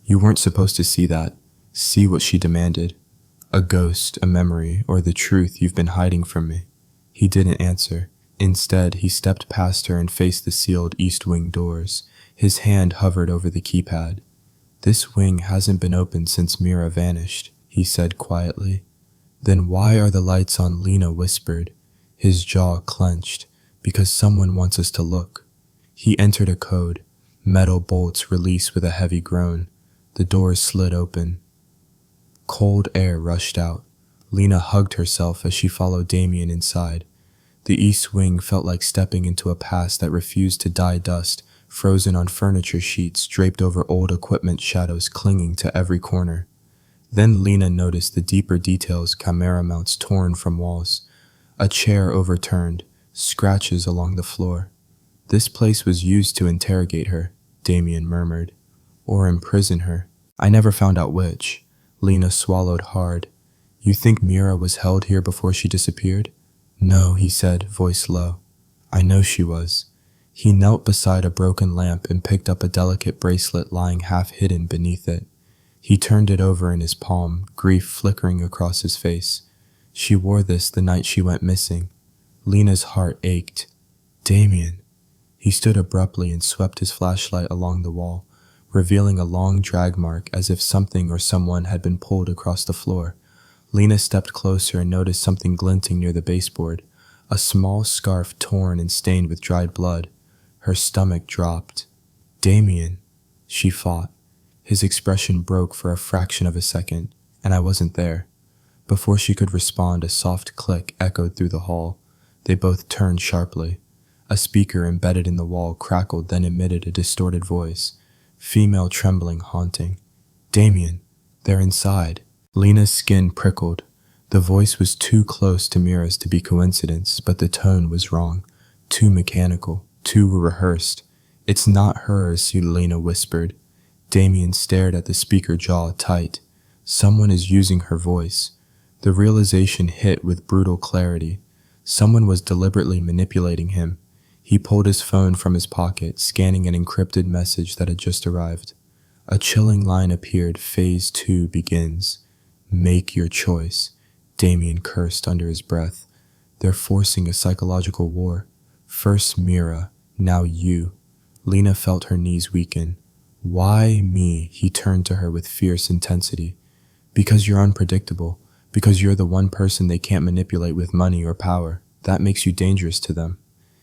You weren't supposed to see that. See what she demanded. A ghost, a memory, or the truth you've been hiding from me. He didn't answer. Instead, he stepped past her and faced the sealed East Wing doors. His hand hovered over the keypad. This wing hasn't been opened since Mira vanished, he said quietly. Then why are the lights on? Lena whispered. His jaw clenched. Because someone wants us to look. He entered a code. Metal bolts released with a heavy groan. The doors slid open. Cold air rushed out. Lena hugged herself as she followed Damian inside. The East Wing felt like stepping into a past that refused to die dust, frozen on furniture sheets draped over old equipment, shadows clinging to every corner. Then Lena noticed the deeper details, camera mounts torn from walls, a chair overturned, scratches along the floor. This place was used to interrogate her, Damian murmured, or imprison her. I never found out which. Lena swallowed hard. You think Mira was held here before she disappeared? No, he said, voice low. I know she was. He knelt beside a broken lamp and picked up a delicate bracelet lying half hidden beneath it. He turned it over in his palm, grief flickering across his face. She wore this the night she went missing. Lena's heart ached. Damian. He stood abruptly and swept his flashlight along the wall, revealing a long drag mark as if something or someone had been pulled across the floor. Lena stepped closer and noticed something glinting near the baseboard, a small scarf torn and stained with dried blood. Her stomach dropped. Damian, she fought. His expression broke for a fraction of a second, and I wasn't there. Before she could respond, a soft click echoed through the hall. They both turned sharply. A speaker embedded in the wall crackled, then emitted a distorted voice. Female trembling, haunting. Damian, they're inside. Lena's skin prickled. The voice was too close to Mira's to be coincidence, but the tone was wrong. Too mechanical, too rehearsed. It's not hers, Lena whispered. Damian stared at the speaker, jaw tight. Someone is using her voice. The realization hit with brutal clarity. Someone was deliberately manipulating him. He pulled his phone from his pocket, scanning an encrypted message that had just arrived. A chilling line appeared. Phase 2 begins. Make your choice. Damian cursed under his breath. They're forcing a psychological war. First Mira, now you. Lena felt her knees weaken. Why me? He turned to her with fierce intensity. Because you're unpredictable. Because you're the one person they can't manipulate with money or power. That makes you dangerous to them.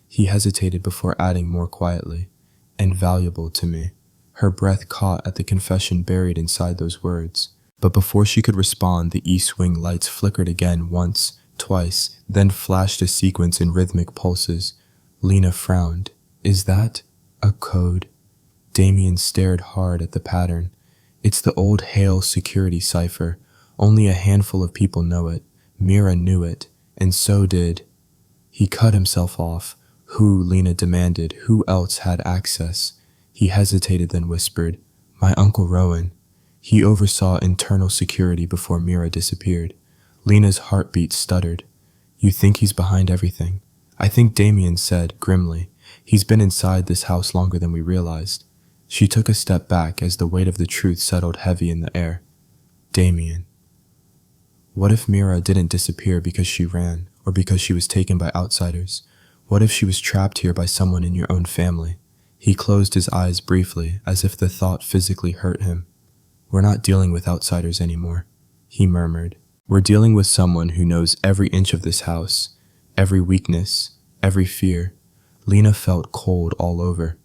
He hesitated before adding more quietly. And valuable to me. Her breath caught at the confession buried inside those words. But before she could respond, the east wing lights flickered again once, twice, then flashed a sequence in rhythmic pulses. Lena frowned. Is that a code? Damian stared hard at the pattern. It's the old Hale security cipher. Only a handful of people know it. Mira knew it, and so did. He cut himself off. Who, Lena demanded, who else had access? He hesitated, then whispered, My Uncle Rowan. He oversaw internal security before Mira disappeared. Lena's heartbeat stuttered. You think he's behind everything? I think Damian said, grimly. He's been inside this house longer than we realized. She took a step back as the weight of the truth settled heavy in the air. Damian. What if Mira didn't disappear because she ran, or because she was taken by outsiders? What if she was trapped here by someone in your own family? He closed his eyes briefly, as if the thought physically hurt him. We're not dealing with outsiders anymore, he murmured. We're dealing with someone who knows every inch of this house, every weakness, every fear. Lena felt cold all over.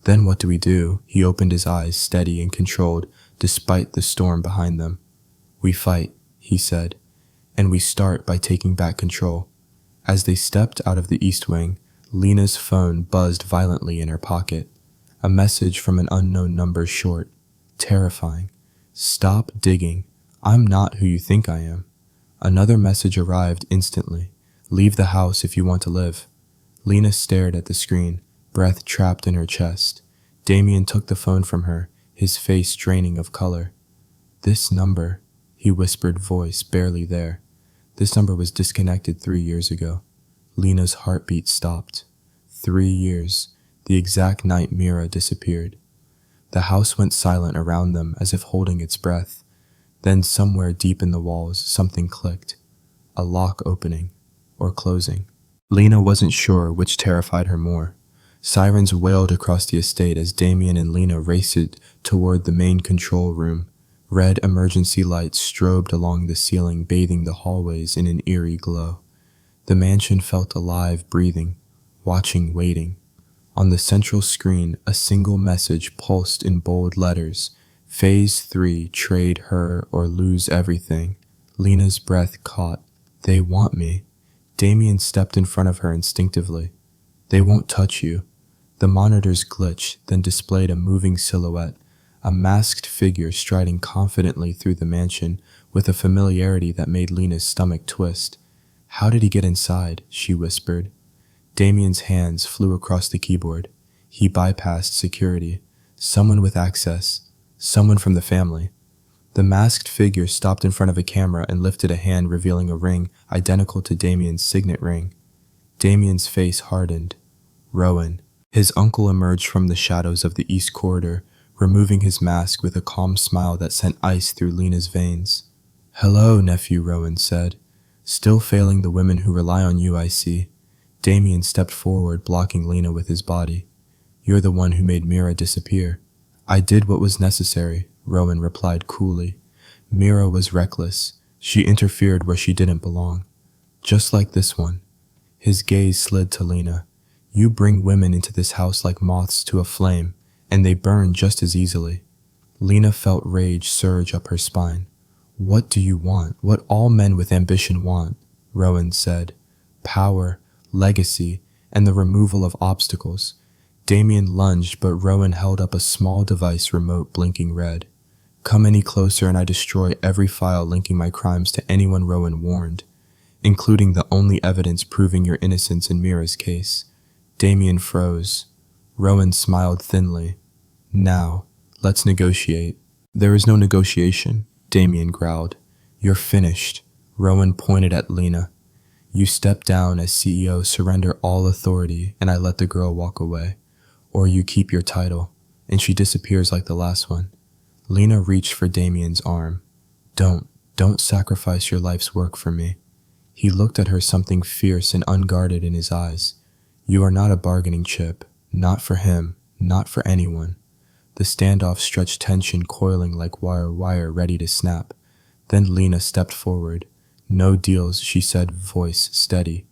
Then what do we do? He opened his eyes, steady and controlled, despite the storm behind them. We fight, he said, and we start by taking back control. As they stepped out of the east wing, Lena's phone buzzed violently in her pocket. A message from an unknown number, short, terrifying. Stop digging. I'm not who you think I am. Another message arrived instantly. Leave the house if you want to live. Lena stared at the screen, breath trapped in her chest. Damian took the phone from her, his face draining of color. This number, he whispered, voice barely there. This number was disconnected 3 years ago. Lena's heartbeat stopped. 3 years, the exact night Mira disappeared. The house went silent around them as if holding its breath. Then somewhere deep in the walls, something clicked. A lock opening, or closing. Lena wasn't sure which terrified her more. Sirens wailed across the estate as Damian and Lena raced toward the main control room. Red emergency lights strobed along the ceiling, bathing the hallways in an eerie glow. The mansion felt alive, breathing, watching, waiting. On the central screen, a single message pulsed in bold letters. Phase 3, trade her or lose everything. Lena's breath caught. They want me. Damian stepped in front of her instinctively. They won't touch you. The monitors glitched, then displayed a moving silhouette, a masked figure striding confidently through the mansion with a familiarity that made Lena's stomach twist. How did he get inside? She whispered. Damian's hands flew across the keyboard. He bypassed security. Someone with access. Someone from the family. The masked figure stopped in front of a camera and lifted a hand, revealing a ring identical to Damian's signet ring. Damian's face hardened. Rowan. His uncle emerged from the shadows of the east corridor, removing his mask with a calm smile that sent ice through Lena's veins. "Hello, nephew," Rowan said. "Still failing the women who rely on you, I see." Damian stepped forward, blocking Lena with his body. "You're the one who made Mira disappear." "I did what was necessary," Rowan replied coolly. "Mira was reckless. She interfered where she didn't belong. Just like this one." His gaze slid to Lena. "You bring women into this house like moths to a flame, and they burn just as easily." Lena felt rage surge up her spine. "What do you want? What all men with ambition want," Rowan said. "Power, legacy, and the removal of obstacles." Damian lunged, but Rowan held up a small device remote blinking red. "Come any closer and I destroy every file linking my crimes to anyone Rowan warned, including the only evidence proving your innocence in Mira's case." Damian froze. Rowan smiled thinly. "Now, let's negotiate." "There is no negotiation," Damian growled. "You're finished." Rowan pointed at Lena. "You step down as CEO, surrender all authority, and I let the girl walk away. Or you keep your title, and she disappears like the last one." Lena reached for Damian's arm. Don't sacrifice your life's work for me." He looked at her, something fierce and unguarded in his eyes. "You are not a bargaining chip. Not for him. Not for anyone." The standoff stretched, tension coiling like wire ready to snap. Then Lena stepped forward. "No deals," she said, voice steady.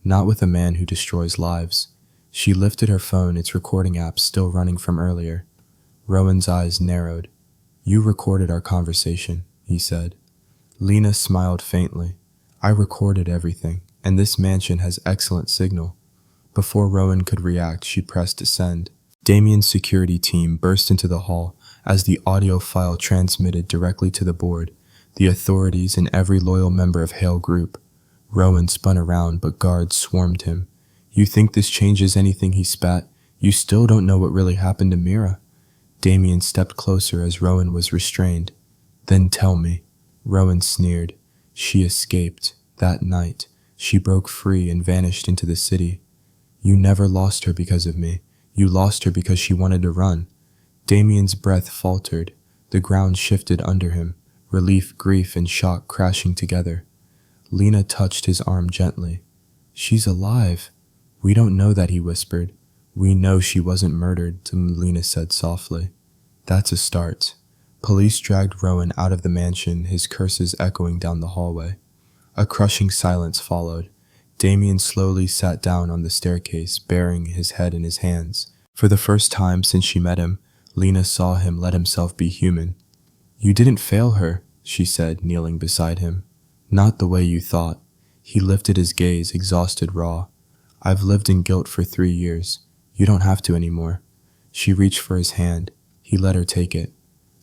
"Not with a man who destroys lives." She lifted her phone, its recording app still running from earlier. Rowan's eyes narrowed. "You recorded our conversation," he said. Lena smiled faintly. "I recorded everything, and this mansion has excellent signal." Before Rowan could react, she pressed send. Damian's security team burst into the hall as the audio file transmitted directly to the board, the authorities and every loyal member of Hale Group. Rowan spun around, but guards swarmed him. "You think this changes anything?" he spat. "You still don't know what really happened to Mira." Damian stepped closer as Rowan was restrained. "Then tell me." Rowan sneered. "She escaped. That night. She broke free and vanished into the city. You never lost her because of me. You lost her because she wanted to run." Damian's breath faltered. The ground shifted under him, relief, grief, and shock crashing together. Lena touched his arm gently. "She's alive." "We don't know that," he whispered. "We know she wasn't murdered," Lena said softly. "That's a start." Police dragged Rowan out of the mansion, his curses echoing down the hallway. A crushing silence followed. Damian slowly sat down on the staircase, burying his head in his hands. For the first time since she met him, Lena saw him let himself be human. "You didn't fail her," she said, kneeling beside him. "Not the way you thought." He lifted his gaze, exhausted, raw. "I've lived in guilt for 3 years. You don't have to anymore." She reached for his hand. He let her take it.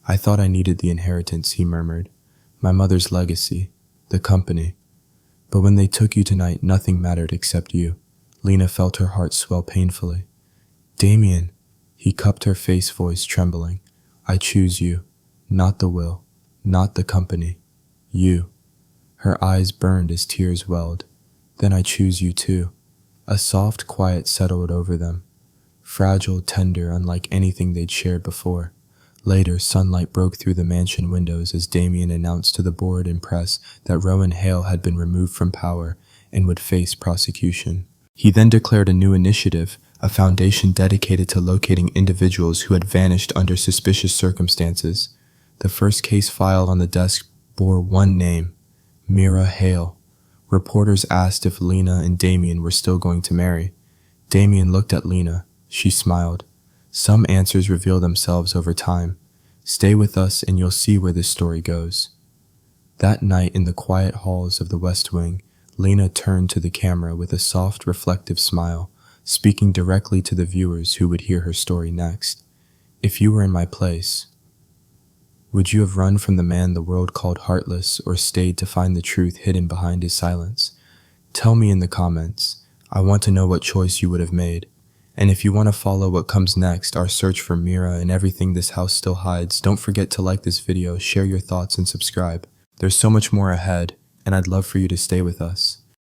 "I thought I needed the inheritance," he murmured. "My mother's legacy. The company. But when they took you tonight, nothing mattered except you." Lena felt her heart swell painfully. "Damian." He cupped her face, voice trembling. "I choose you. Not the will. Not the company. You." Her eyes burned as tears welled. "Then I choose you too." A soft quiet settled over them. Fragile, tender, unlike anything they'd shared before. Later, sunlight broke through the mansion windows as Damian announced to the board and press that Rowan Hale had been removed from power and would face prosecution. He then declared a new initiative, a foundation dedicated to locating individuals who had vanished under suspicious circumstances. The first case filed on the desk bore one name, Mira Hale. Reporters asked if Lena and Damian were still going to marry. Damian looked at Lena. She smiled. "Some answers reveal themselves over time. Stay with us and you'll see where this story goes." That night in the quiet halls of the West Wing, Lena turned to the camera with a soft, reflective smile, speaking directly to the viewers who would hear her story next. "If you were in my place, would you have run from the man the world called Heartless or stayed to find the truth hidden behind his silence? Tell me in the comments. I want to know what choice you would have made. And if you want to follow what comes next, our search for Mira and everything this house still hides, don't forget to like this video, share your thoughts, and subscribe. There's so much more ahead, and I'd love for you to stay with us.